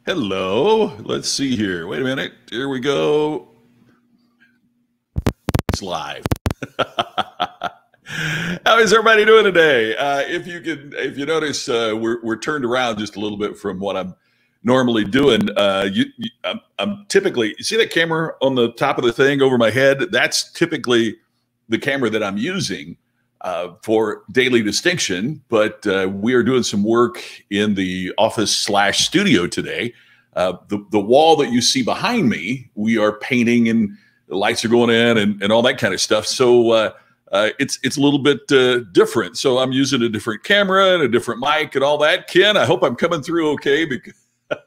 Hello. Let's see here. Wait a minute. Here we go. It's live. How is everybody doing today? If you notice, we're turned around just a little bit from what I'm normally doing. I'm typically, you see that camera on the top of the thing over my head? That's typically the camera that I'm using for Daily Distinction, but we are doing some work in the office/studio today. The wall that you see behind me, we are painting and the lights are going in and all that kind of stuff. So it's a little bit different. So I'm using a different camera and a different mic and all that. Ken, I hope I'm coming through okay, because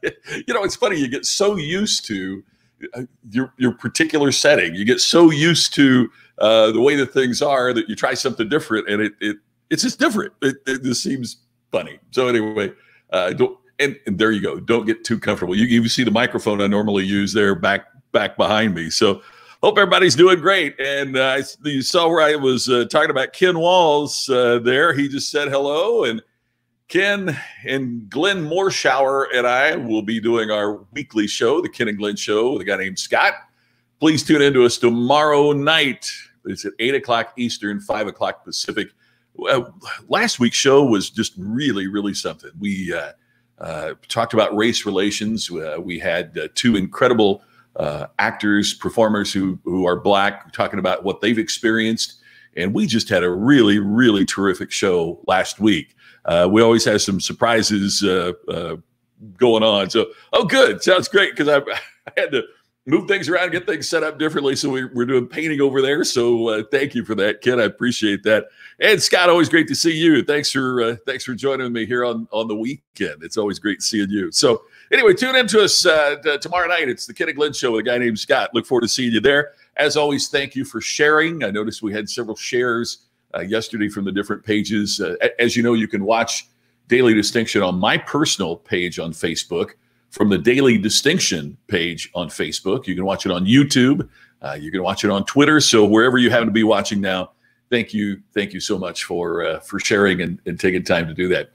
it's funny. You get so used to your particular setting. You get so used to the way that things are that you try something different, and it's just different. It just seems funny. So anyway, and there you go. Don't get too comfortable. You see the microphone I normally use there back behind me. So hope everybody's doing great. And you saw where I was talking about Ken Walls there. He just said hello. And Ken and Glenn Morshower and I will be doing our weekly show, the Ken and Glenn Show, with a guy named Scott. Please tune in to us tomorrow night. It's at 8 o'clock Eastern, 5 o'clock Pacific. Last week's show was just really, really something. We talked about race relations. We had two incredible actors, performers who are Black, talking about what they've experienced. And we just had a really, really terrific show last week. We always have some surprises going on. So, good. Sounds great, because I had to move things around, get things set up differently. So we're doing painting over there. So thank you for that, Ken. I appreciate that. And Scott, always great to see you. Thanks for joining me here on the weekend. It's always great seeing you. So anyway, tune in to us tomorrow night. It's the Ken and Glenn Show with a guy named Scott. Look forward to seeing you there. As always, thank you for sharing. I noticed we had several shares yesterday from the different pages. As you know, you can watch Daily Distinction on my personal page on Facebook, from the Daily Distinction page on Facebook. You can watch it on YouTube. You can watch it on Twitter. So wherever you happen to be watching now, thank you so much for sharing and taking time to do that.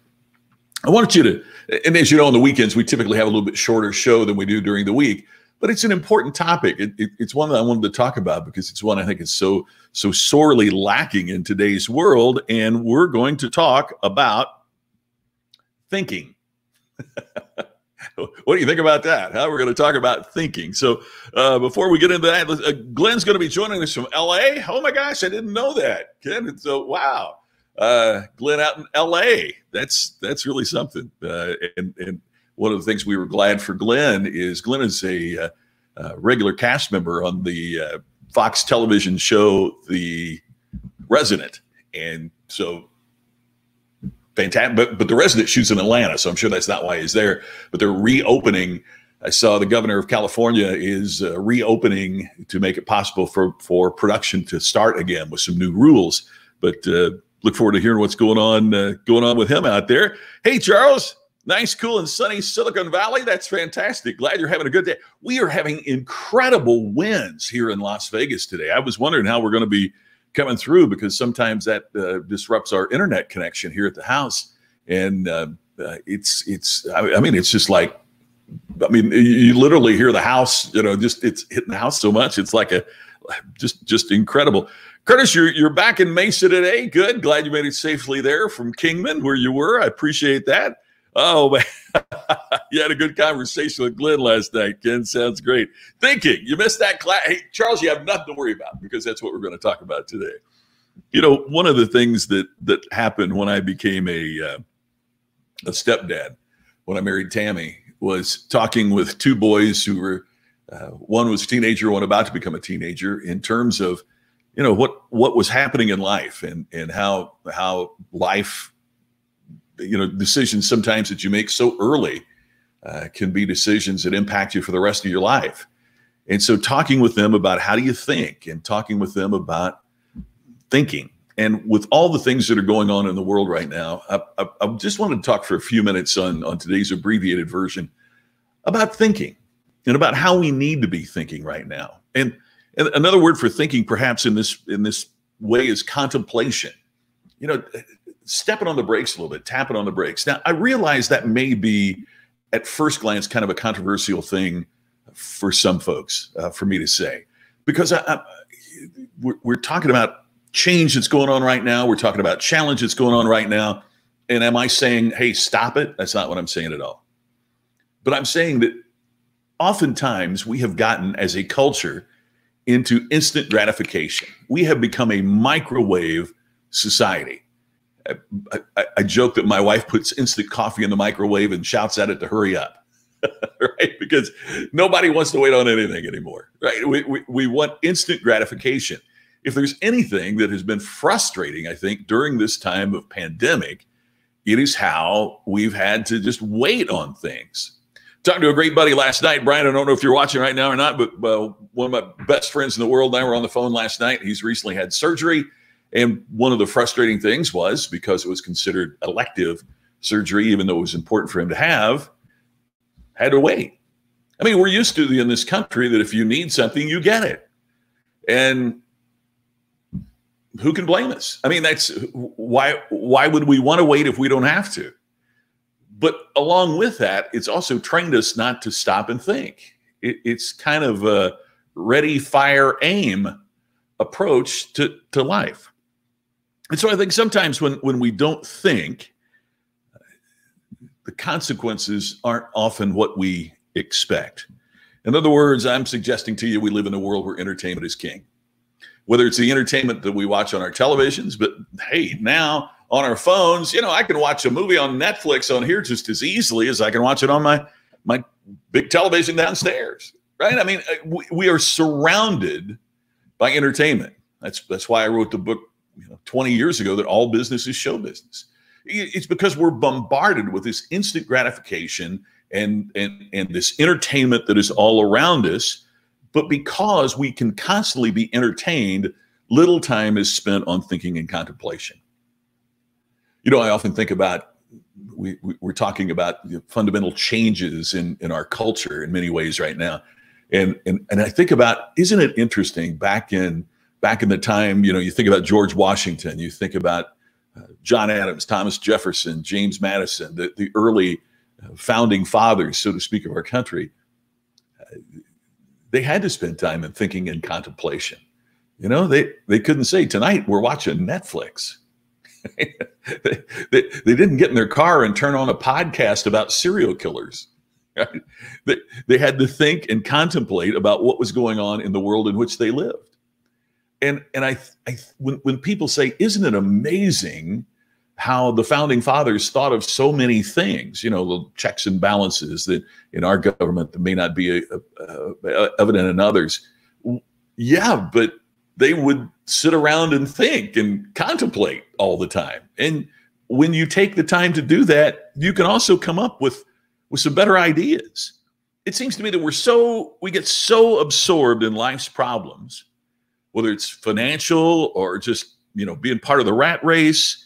I wanted you to, and as you know, on the weekends, we typically have a little bit shorter show than we do during the week, but it's an important topic. It's one that I wanted to talk about because it's one I think is so sorely lacking in today's world. And we're going to talk about thinking. What do you think about that? We're going to talk about thinking. So before we get into that, Glenn's going to be joining us from LA. Oh my gosh, I didn't know that, Ken. So wow, Glenn out in LA. That's really something. And one of the things we were glad for Glenn is a regular cast member on the Fox television show The Resident, and so. Fantastic, but the Resident shoots in Atlanta, so I'm sure that's not why he's there. But they're reopening. I saw the governor of California is reopening to make it possible for production to start again with some new rules. But look forward to hearing what's going on with him out there. Hey, Charles, nice, cool, and sunny Silicon Valley. That's fantastic. Glad you're having a good day. We are having incredible winds here in Las Vegas today. I was wondering how we're going to be coming through, because sometimes that disrupts our internet connection here at the house. And it's just like, you literally hear the house, it's hitting the house so much. It's like just incredible. Curtis, you're back in Mesa today. Good. Glad you made it safely there from Kingman, where you were. I appreciate that. Oh, man. You had a good conversation with Glenn last night, Ken. Sounds great. Thinking. You missed that class. Hey, Charles, you have nothing to worry about, because that's what we're going to talk about today. One of the things that happened when I became a stepdad, when I married Tammy, was talking with two boys who were, one was a teenager, one about to become a teenager, in terms of, what was happening in life and how life, decisions sometimes that you make so early can be decisions that impact you for the rest of your life. And so talking with them about how do you think, and talking with them about thinking. And with all the things that are going on in the world right now, I just wanted to talk for a few minutes on today's abbreviated version about thinking and about how we need to be thinking right now. And another word for thinking, perhaps in this way, is contemplation. You know, stepping on the brakes a little bit, tapping on the brakes. Now, I realize that may be, at first glance, kind of a controversial thing for some folks, for me to say, because we're talking about change that's going on right now. We're talking about challenge that's going on right now. And am I saying, hey, stop it? That's not what I'm saying at all. But I'm saying that oftentimes we have gotten, as a culture, into instant gratification. We have become a microwave society. I joke that my wife puts instant coffee in the microwave and shouts at it to hurry up, right? Because nobody wants to wait on anything anymore, right? We want instant gratification. If there's anything that has been frustrating, I think, during this time of pandemic, it is how we've had to just wait on things. Talking to a great buddy last night, Brian, I don't know if you're watching right now or not, but one of my best friends in the world and I were on the phone last night. He's recently had surgery. And one of the frustrating things was, because it was considered elective surgery, even though it was important for him to have, had to wait. I mean, we're used to in this country that if you need something, you get it. And who can blame us? I mean, that's why would we want to wait if we don't have to? But along with that, it's also trained us not to stop and think. It's kind of a ready, fire, aim approach to life. And so I think sometimes when we don't think, the consequences aren't often what we expect. In other words, I'm suggesting to you we live in a world where entertainment is king. Whether it's the entertainment that we watch on our televisions, but hey, now on our phones, you know, I can watch a movie on Netflix on here just as easily as I can watch it on my big television downstairs, right? I mean, we are surrounded by entertainment. That's why I wrote the book 20 years ago that all business is show business. It's because we're bombarded with this instant gratification and this entertainment that is all around us. But because we can constantly be entertained, little time is spent on thinking and contemplation. You know, I often think about, we're talking about the fundamental changes in our culture in many ways right now. And I think about, isn't it interesting, back in the time, you think about George Washington, you think about John Adams, Thomas Jefferson, James Madison, the early founding fathers, so to speak, of our country. They had to spend time in thinking and contemplation. They couldn't say, tonight we're watching Netflix. they didn't get in their car and turn on a podcast about serial killers. Right? They had to think and contemplate about what was going on in the world in which they lived. And when people say, isn't it amazing how the founding fathers thought of so many things, the checks and balances that in our government that may not be evident in others. Yeah, but they would sit around and think and contemplate all the time. And when you take the time to do that, you can also come up with some better ideas. It seems to me that we get so absorbed in life's problems, whether it's financial or just, being part of the rat race,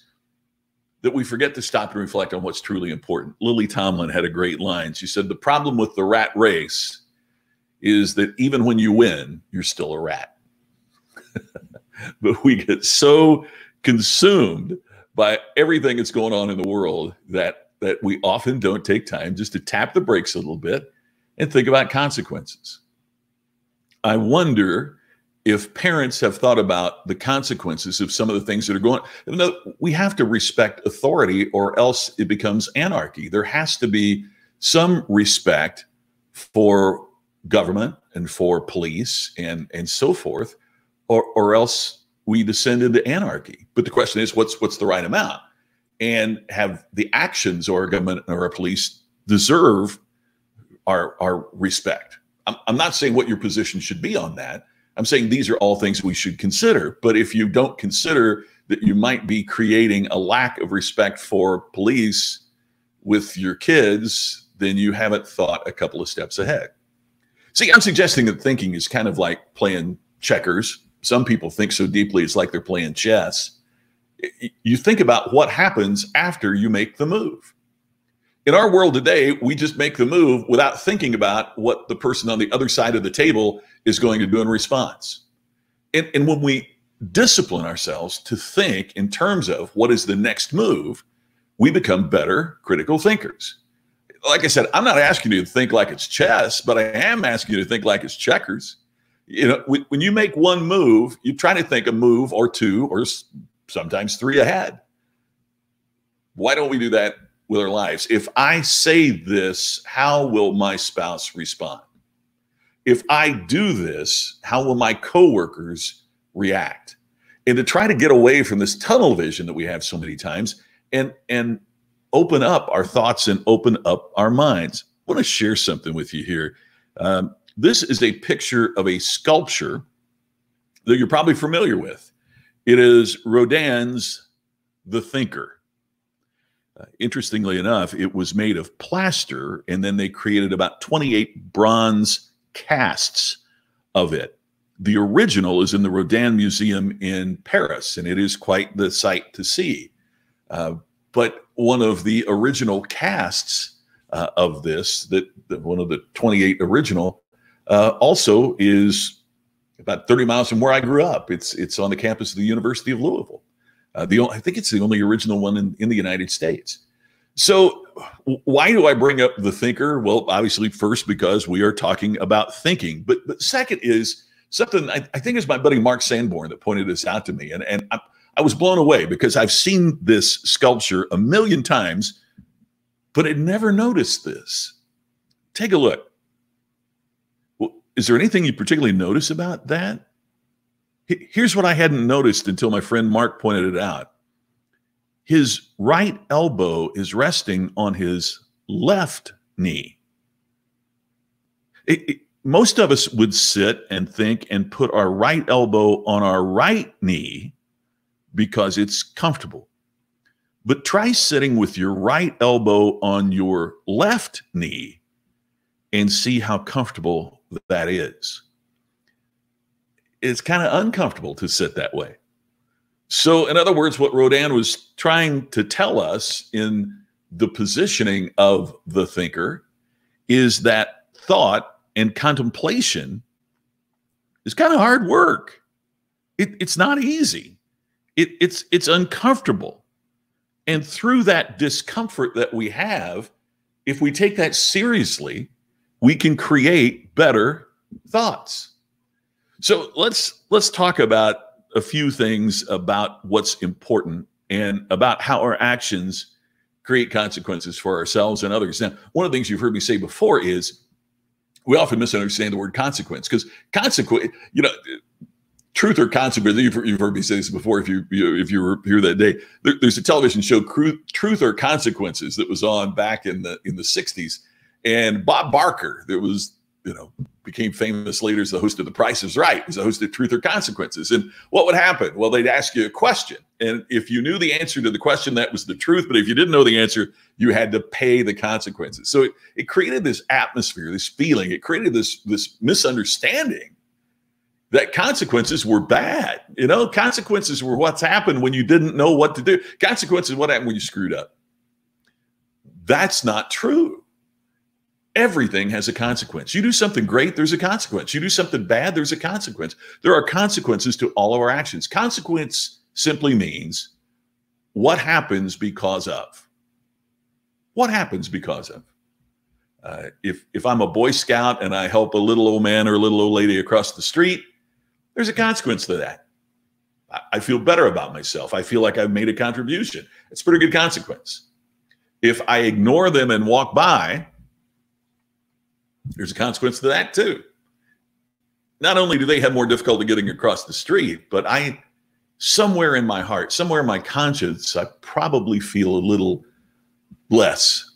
that we forget to stop and reflect on what's truly important. Lily Tomlin had a great line. She said, the problem with the rat race is that even when you win, you're still a rat. But we get so consumed by everything that's going on in the world that we often don't take time just to tap the brakes a little bit and think about consequences. I wonder if parents have thought about the consequences of some of the things that are going on. We have to respect authority or else it becomes anarchy. There has to be some respect for government and for police and so forth, or else we descend into anarchy. But the question is, what's the right amount? And have the actions or government or our police deserve our respect? I'm not saying what your position should be on that. I'm saying these are all things we should consider. But if you don't consider that you might be creating a lack of respect for police with your kids, then you haven't thought a couple of steps ahead. See, I'm suggesting that thinking is kind of like playing checkers. Some people think so deeply it's like they're playing chess. You think about what happens after you make the move. In our world today, we just make the move without thinking about what the person on the other side of the table is going to do in response. And when we discipline ourselves to think in terms of what is the next move, we become better critical thinkers. Like I said, I'm not asking you to think like it's chess, but I am asking you to think like it's checkers. You know, when you make one move, you try to think a move or two or sometimes three ahead. Why don't we do that with our lives? If I say this, how will my spouse respond? If I do this, how will my coworkers react? And to try to get away from this tunnel vision that we have so many times and open up our thoughts and open up our minds. I want to share something with you here. This is a picture of a sculpture that you're probably familiar with. It is Rodin's The Thinker. Interestingly enough, it was made of plaster, and then they created about 28 bronze casts of it. The original is in the Rodin Museum in Paris, and it is quite the sight to see. But one of the original casts of this, one of the 28 original, also is about 30 miles from where I grew up. It's on the campus of the University of Louisville. I think it's the only original one in the United States. So why do I bring up The Thinker? Well, obviously, first, because we are talking about thinking. But second is something I think it's my buddy Mark Sanborn that pointed this out to me. And I was blown away because I've seen this sculpture a million times, but I'd never noticed this. Take a look. Well, is there anything you particularly notice about that? Here's what I hadn't noticed until my friend Mark pointed it out. His right elbow is resting on his left knee. Most of us would sit and think and put our right elbow on our right knee because it's comfortable. But try sitting with your right elbow on your left knee and see how comfortable that is. It's kind of uncomfortable to sit that way. So in other words, what Rodin was trying to tell us in the positioning of the thinker is that thought and contemplation is kind of hard work. It's not easy. It's uncomfortable. And through that discomfort that we have, if we take that seriously, we can create better thoughts. So let's talk about a few things about what's important and about how our actions create consequences for ourselves and others. Now, one of the things you've heard me say before is we often misunderstand the word consequence because truth or consequence. You've heard me say this before. If you were here that day, there's a television show, Truth or Consequences, that was on back in the 60s, and Bob Barker, that was became famous later as the host of The Price is Right, was the host of Truth or Consequences. And what would happen? Well, they'd ask you a question, and if you knew the answer to the question, that was the truth. But if you didn't know the answer, you had to pay the consequences. So it created this atmosphere, this feeling. It created this misunderstanding that consequences were bad. Consequences were what's happened when you didn't know what to do. Consequences, what happened when you screwed up. That's not true. Everything has a consequence. You do something great, there's a consequence. You do something bad, there's a consequence. There are consequences to all of our actions. Consequence simply means what happens because of. What happens because of. If I'm a Boy Scout and I help a little old man or a little old lady across the street, there's a consequence to that. I feel better about myself. I feel like I've made a contribution. It's a pretty good consequence. If I ignore them and walk by, there's a consequence to that too. Not only do they have more difficulty getting across the street, but somewhere in my heart, somewhere in my conscience, I probably feel a little less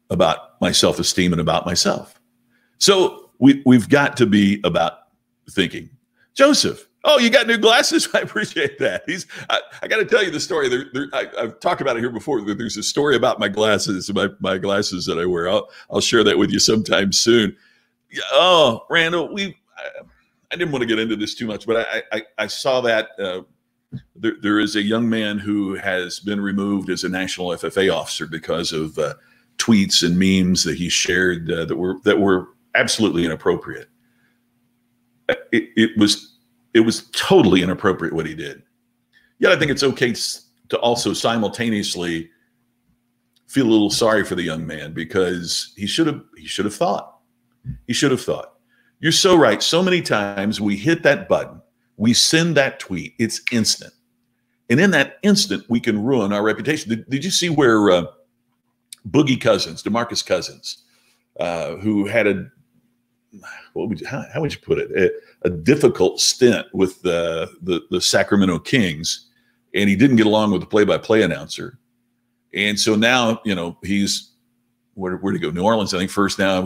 about my self-esteem and about myself. So we've got to be about thinking. Joseph, oh, you got new glasses? I appreciate that. I got to tell you the story. I've talked about it here before. There's a story about my glasses, my glasses that I wear. I'll share that with you sometime soon. Oh, Randall, I didn't want to get into this too much, but I saw that there is a young man who has been removed as a national FFA officer because of tweets and memes that he shared that were absolutely inappropriate. It was totally inappropriate what he did. Yet I think it's okay to also simultaneously feel a little sorry for the young man, because he should have thought. He should have thought. You're so right. So many times we hit that button, we send that tweet, it's instant. And in that instant, we can ruin our reputation. Did you see where Boogie Cousins, DeMarcus Cousins, who had how would you put it? A difficult stint with the Sacramento Kings, and he didn't get along with the play-by-play announcer. And so now, he's, where'd he go? New Orleans, I think, first now.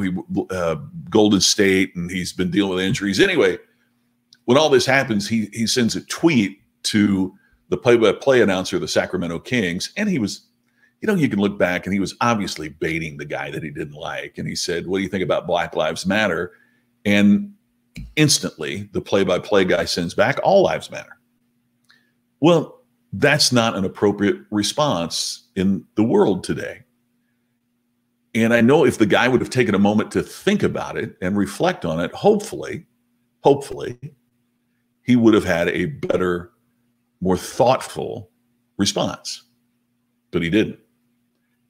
Golden State, and he's been dealing with injuries. Anyway, when all this happens, he sends a tweet to the play-by-play announcer of the Sacramento Kings, and he was, you can look back, and he was obviously baiting the guy that he didn't like. And he said, "What do you think about Black Lives Matter?" And instantly, the play-by-play guy sends back, "All lives matter." Well, that's not an appropriate response in the world today. And I know if the guy would have taken a moment to think about it and reflect on it, hopefully, he would have had a better, more thoughtful response. But he didn't.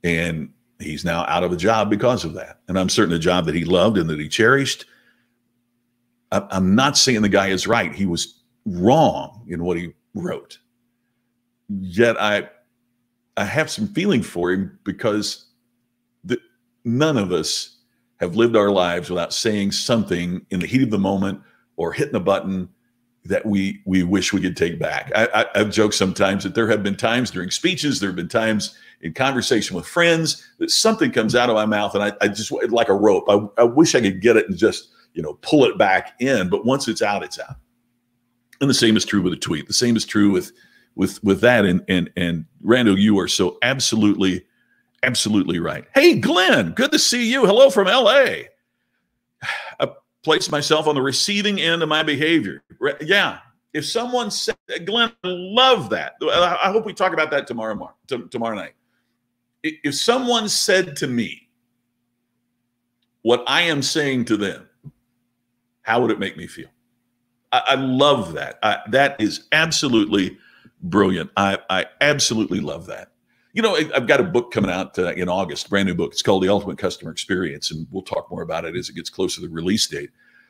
And he's now out of a job because of that. And I'm certain a job that he loved and that he cherished. I'm not saying the guy is right. He was wrong in what he wrote. Yet I have some feeling for him, because none of us have lived our lives without saying something in the heat of the moment or hitting a button that we wish we could take back. I've joked sometimes that there have been times during speeches, there have been times in conversation with friends that something comes out of my mouth and I just, like a rope, I wish I could get it and just, pull it back in. But once it's out, it's out. And the same is true with a tweet. The same is true with that. And Randall, you are so absolutely right. Hey, Glenn, good to see you. Hello from LA. I place myself on the receiving end of my behavior. Yeah. If someone said, Glenn, I love that. I hope we talk about that tomorrow night. If someone said to me what I am saying to them, how would it make me feel? I love that. That is absolutely brilliant. I absolutely love that. I've got a book coming out in August, brand new book. It's called The Ultimate Customer Experience, and we'll talk more about it as it gets closer to the release date.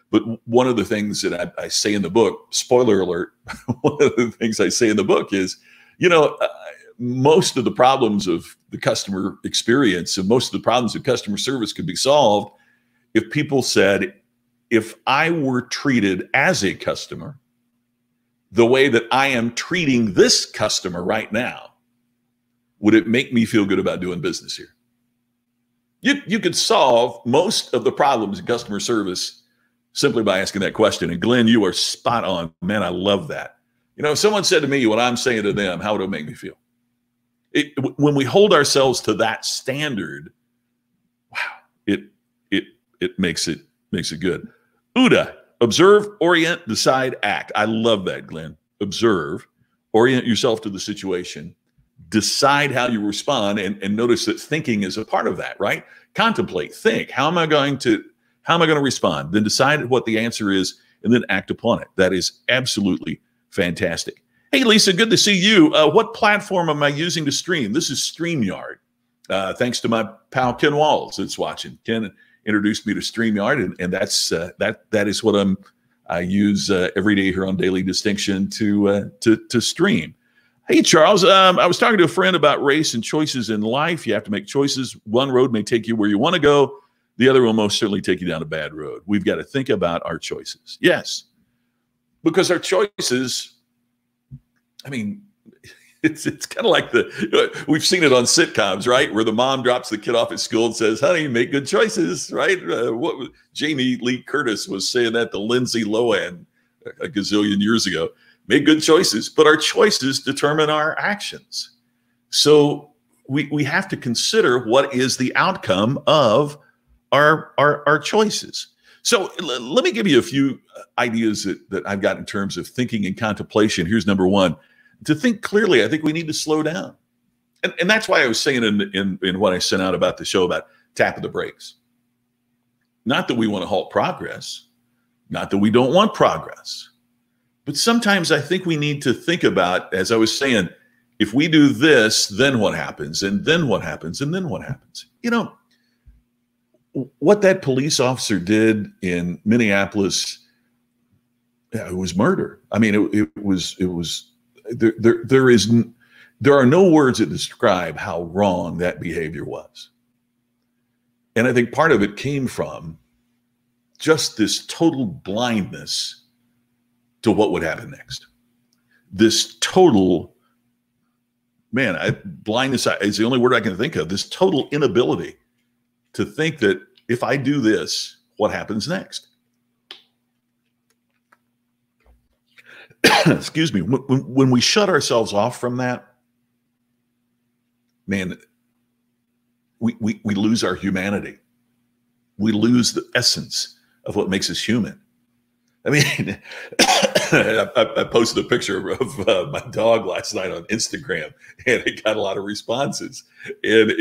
But one of the things that I say in the book, spoiler alert, one of the things I say in the book is, most of the problems of the customer experience and most of the problems of customer service could be solved if people said, if I were treated as a customer the way that I am treating this customer right now, would it make me feel good about doing business here? You could solve most of the problems in customer service simply by asking that question. And Glenn, you are spot on. Man, I love that. If someone said to me what I'm saying to them, how would it make me feel? When we hold ourselves to that standard, wow, it makes it good. Uda, observe, orient, decide, act. I love that, Glenn. Observe, orient yourself to the situation, decide how you respond, and notice that thinking is a part of that, right? Contemplate, think, how am I going to respond? Then decide what the answer is and then act upon it. That is absolutely fantastic. Hey, Lisa, good to see you. What platform am I using to stream? This is StreamYard. Thanks to my pal Ken Walls that's watching. Ken introduced me to StreamYard, and that's that is what I use every day here on Daily Distinction to stream. Hey, Charles, I was talking to a friend about race and choices in life. You have to make choices. One road may take you where you want to go. The other will most certainly take you down a bad road. We've got to think about our choices. Yes, because our choices, I mean, it's kind of like we've seen it on sitcoms, right? Where the mom drops the kid off at school and says, honey, make good choices, right? Jamie Lee Curtis was saying that to Lindsay Lohan a gazillion years ago. Make good choices, but our choices determine our actions. So we have to consider what is the outcome of our choices. So let me give you a few ideas that I've got in terms of thinking and contemplation. Here's number one. To think clearly, I think we need to slow down. And that's why I was saying in what I sent out about the show about tapping the brakes. Not that we want to halt progress, not that we don't want progress, but sometimes I think we need to think about, as I was saying, if we do this, then what happens? And then what happens? And then what happens? You know, what that police officer did in Minneapolis, yeah, it was murder. I mean, it was there are no words that describe how wrong that behavior was. And I think part of it came from just this total blindness to what would happen next. This total, blindness is the only word I can think of. This total inability to think that if I do this, what happens next? Excuse me. When we shut ourselves off from that, man, we lose our humanity. We lose the essence of what makes us human. I mean, I posted a picture of my dog last night on Instagram, and it got a lot of responses. And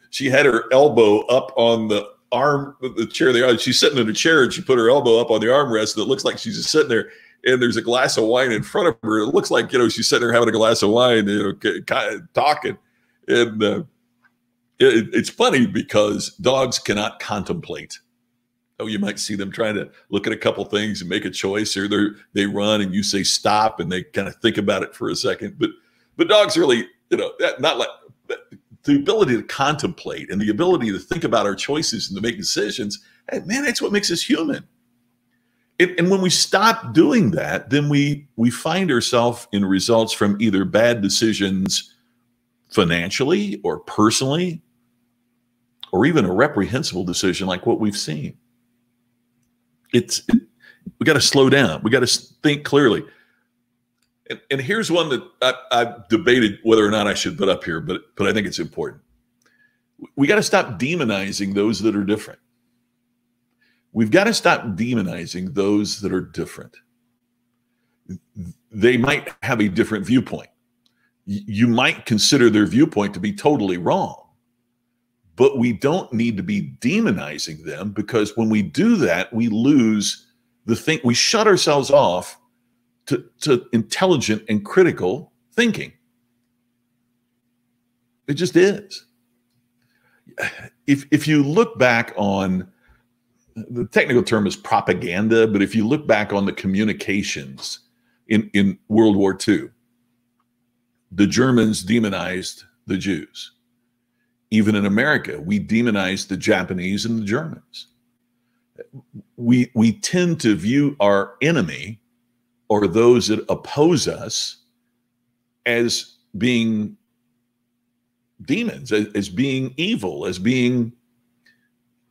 she had her elbow up on the arm, the chair. She's sitting in a chair, and she put her elbow up on the armrest, and it looks like she's just sitting there. And there's a glass of wine in front of her. It looks like, she's sitting there having a glass of wine, kind of talking. And it's funny because dogs cannot contemplate. Oh, you might see them trying to look at a couple things and make a choice, or they run and you say stop and they kind of think about it for a second. But dogs really, not like the ability to contemplate and the ability to think about our choices and to make decisions. Hey, man, that's what makes us human. And when we stop doing that, then we find ourselves in results from either bad decisions financially or personally, or even a reprehensible decision like what we've seen. We got to slow down. We got to think clearly. And here's one that I've debated whether or not I should put up here, but I think it's important. We got to stop demonizing those that are different. We've got to stop demonizing those that are different. They might have a different viewpoint. You might consider their viewpoint to be totally wrong, but we don't need to be demonizing them, because when we do that, we lose we shut ourselves off to intelligent and critical thinking. It just is. If you look back on, the technical term is propaganda, but if you look back on the communications in World War II, the Germans demonized the Jews. Even in America, we demonize the Japanese and the Germans. We tend to view our enemy, or those that oppose us, as being demons, as being evil, as being.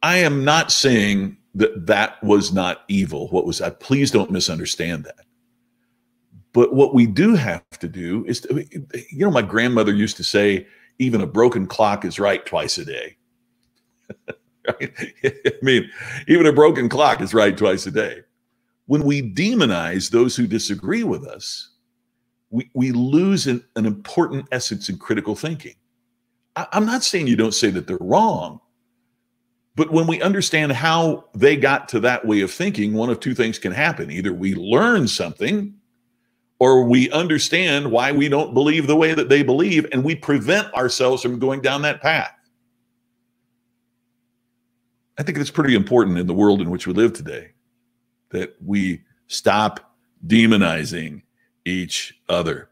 I am not saying that was not evil. What was that? Please don't misunderstand that. But what we do have to do is, my grandmother used to say, even a broken clock is right twice a day. Right? I mean, even a broken clock is right twice a day. When we demonize those who disagree with us, we lose an important essence in critical thinking. I'm not saying you don't say that they're wrong, but when we understand how they got to that way of thinking, one of two things can happen. Either we learn something, or we understand why we don't believe the way that they believe, and we prevent ourselves from going down that path. I think it's pretty important in the world in which we live today that we stop demonizing each other.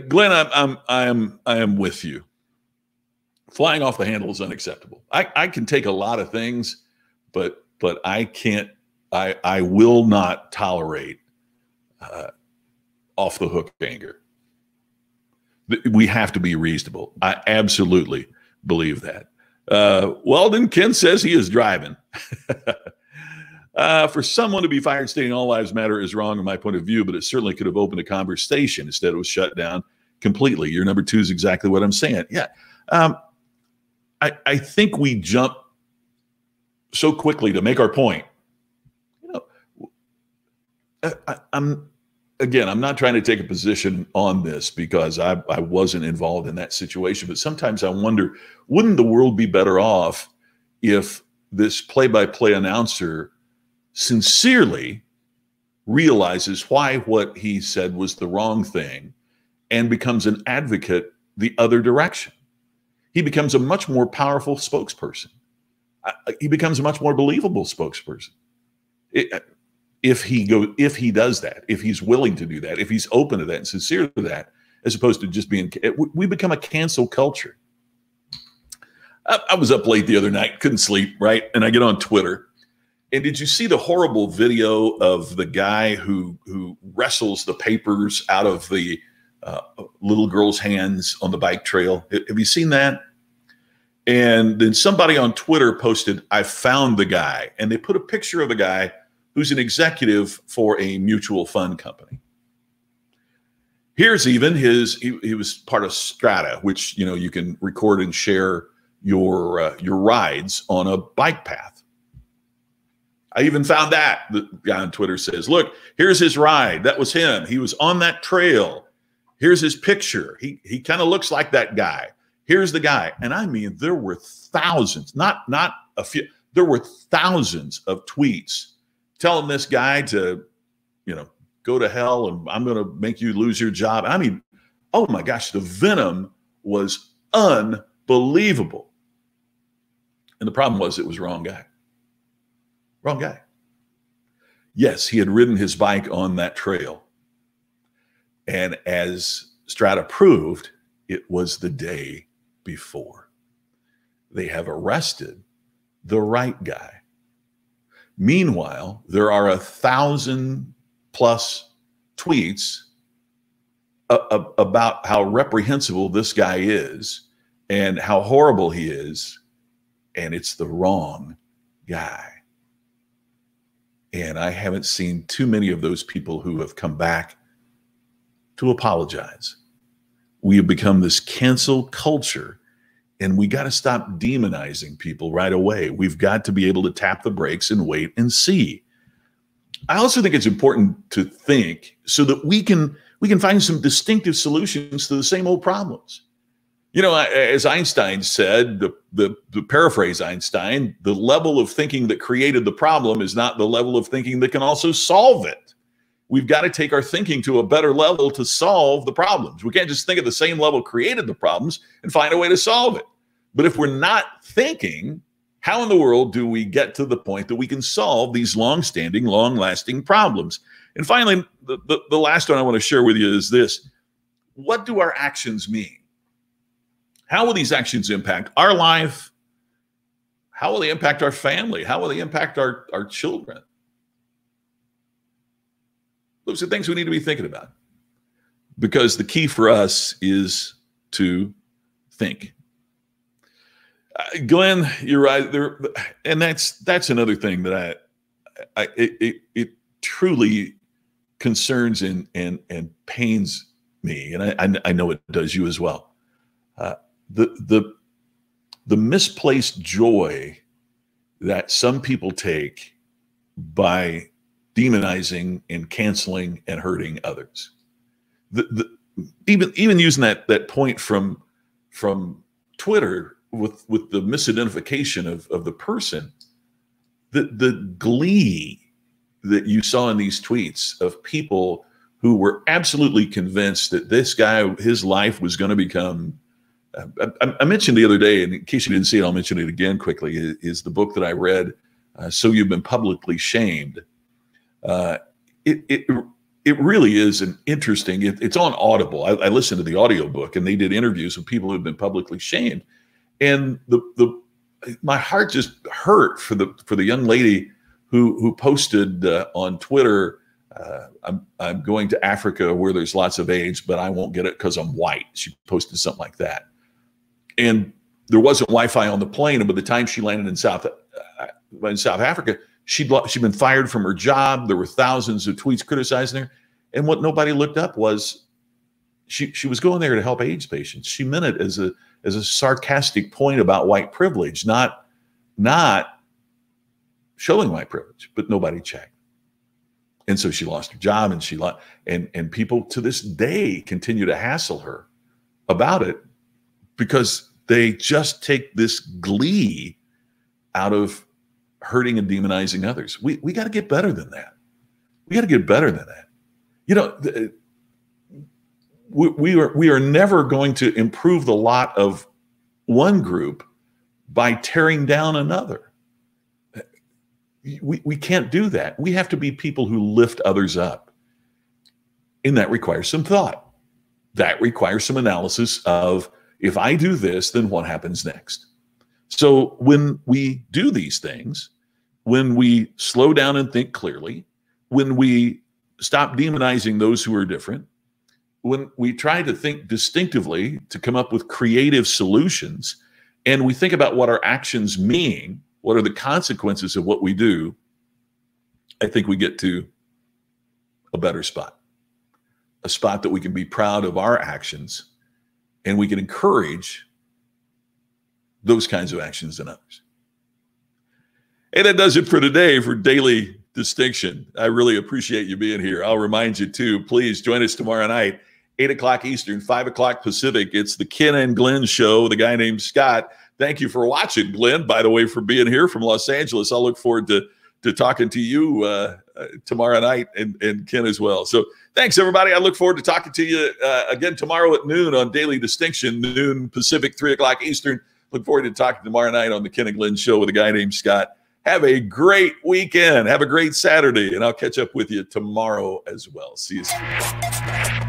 Glenn, I am with you. Flying off the handle is unacceptable. I can take a lot of things, but I can't. I will not tolerate off the hook anger. We have to be reasonable. I absolutely believe that. Weldon, Ken says he is driving. For someone to be fired stating all lives matter is wrong in my point of view, but it certainly could have opened a conversation. Instead, it was shut down completely. Your number two is exactly what I'm saying. Yeah. I think we jump so quickly to make our point. You know, I'm not trying to take a position on this because I wasn't involved in that situation, but sometimes I wonder, wouldn't the world be better off if this play-by-play announcer sincerely realizes why what he said was the wrong thing and becomes an advocate the other direction? He becomes a much more powerful spokesperson. He becomes a much more believable spokesperson. If he does that, if he's willing to do that, if he's open to that and sincere to that, as opposed to just being, we become a cancel culture. I was up late the other night, couldn't sleep, right? And I get on Twitter. And did you see the horrible video of the guy who wrestles the papers out of the little girl's hands on the bike trail? Have you seen that? And then somebody on Twitter posted, "I found the guy." And they put a picture of the guy who's an executive for a mutual fund company. Here's even he was part of Strata, which, you know, you can record and share your rides on a bike path. I even found that. The guy on Twitter says, "Look, here's his ride. That was him. He was on that trail. Here's his picture. He kind of looks like that guy. Here's the guy." And I mean, there were thousands, not a few, there were thousands of tweets telling this guy to, you know, go to hell and I'm going to make you lose your job. I mean, oh my gosh, the venom was unbelievable. And the problem was it was wrong guy. Wrong guy. Yes, he had ridden his bike on that trail. And as Strata proved, it was the day before. They have arrested the right guy. Meanwhile, there are 1,000+ tweets about how reprehensible this guy is and how horrible he is. And it's the wrong guy. And I haven't seen too many of those people who have come back to apologize. We have become this cancel culture, and we got to stop demonizing people right away. We've got to be able to tap the brakes and wait and see. I also think it's important to think so that we can find some distinctive solutions to the same old problems. You know, as Einstein said, the paraphrase Einstein, the level of thinking that created the problem is not the level of thinking that can also solve it. We've got to take our thinking to a better level to solve the problems. We can't just think at the same level created the problems and find a way to solve it. But if we're not thinking, how in the world do we get to the point that we can solve these long-standing, long-lasting problems? And finally, the last one I want to share with you is this. What do our actions mean? How will these actions impact our life? How will they impact our family? How will they impact our children? Those are things we need to be thinking about, because the key for us is to think. Glenn, you're right there, and that's another thing that it truly concerns and pains me, and I know it does you as well. The misplaced joy that some people take by demonizing and canceling and hurting others. Even using that point from Twitter with the misidentification of the person, the glee that you saw in these tweets of people who were absolutely convinced that this guy, his life was going to become. I mentioned the other day, and in case you didn't see it, I'll mention it again quickly, is the book that I read, So You've Been Publicly Shamed. It really is an interesting, it's on Audible. I listened to the audiobook, and they did interviews with people who've been publicly shamed. And my heart just hurt for the young lady who posted on Twitter, I'm going to Africa where there's lots of AIDS, but I won't get it because I'm white. She posted something like that. And there wasn't Wi-Fi on the plane. And by the time she landed in South Africa, she'd been fired from her job. There were thousands of tweets criticizing her. And what nobody looked up was she was going there to help AIDS patients. She meant it as a sarcastic point about white privilege, not showing my privilege, but nobody checked. And so she lost her job, and and people to this day continue to hassle her about it because they just take this glee out of hurting and demonizing others. We got to get better than that. We got to get better than that. You know, we are never going to improve the lot of one group by tearing down another. We can't do that. We have to be people who lift others up. And that requires some thought. That requires some analysis of, if I do this, then what happens next? So when we do these things, when we slow down and think clearly, when we stop demonizing those who are different, when we try to think distinctively to come up with creative solutions, and we think about what our actions mean, what are the consequences of what we do, I think we get to a better spot, a spot that we can be proud of our actions, and we can encourage those kinds of actions in others. And that does it for today for Daily Distinction. I really appreciate you being here. I'll remind you too, please join us tomorrow night, 8 o'clock Eastern, 5 o'clock Pacific. It's the Ken and Glenn Show with a guy named Scott. Thank you for watching, Glenn, by the way, for being here from Los Angeles. I'll look forward to talking to you tomorrow night, and Ken as well. So thanks, everybody. I look forward to talking to you again tomorrow at noon on Daily Distinction, noon Pacific, 3 o'clock Eastern. Look forward to talking tomorrow night on the Ken and Glenn Show with a guy named Scott. Have a great weekend. Have a great Saturday, and I'll catch up with you tomorrow as well. See you soon.